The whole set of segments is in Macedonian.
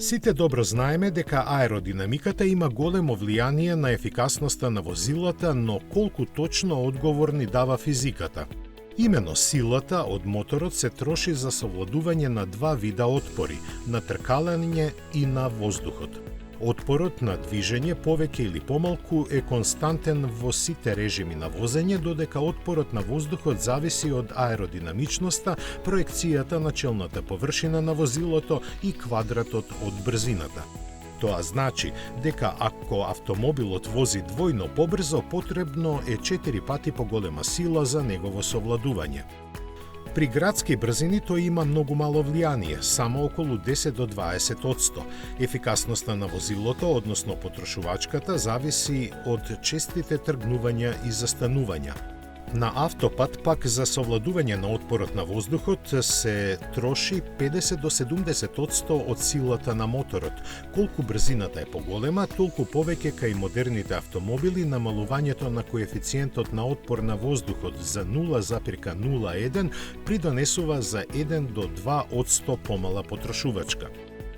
Сите добро знаеме дека аеродинамиката има големо влијание на ефикасноста на возилата, но колку точно одговор ни дава физиката. Имено силата од моторот се троши за совладување на два вида отпори, на тркалење и на воздухот. Отпорот на движење повеќе или помалку е константен во сите режими на возење, додека отпорот на воздухот зависи од аеродинамичноста, проекцијата на челната површина на возилото и квадратот од брзината. Тоа значи дека ако автомобилот вози двојно побрзо, потребно е 4 пати поголема сила за негово совладување. При градски брзини тој има многу мало влијание, само околу 10 до 20%. Ефикасноста на возилото, односно потрошувачката, зависи од честите тргнувања и застанувања. На автопат пак за совладување на отпорот на воздухот се троши 50 до 70% од силата на моторот. Колку брзината е поголема, толку повеќе кај модерните автомобили намалувањето на коефициентот на отпор на воздухот за 0,01 придонесува за 1 до 2% помала потрошувачка.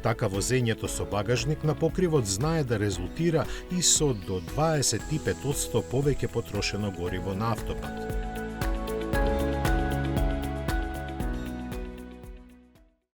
Така возењето со багажник на покривот знае да резултира и со до 25% повеќе потрошено гориво на автопат.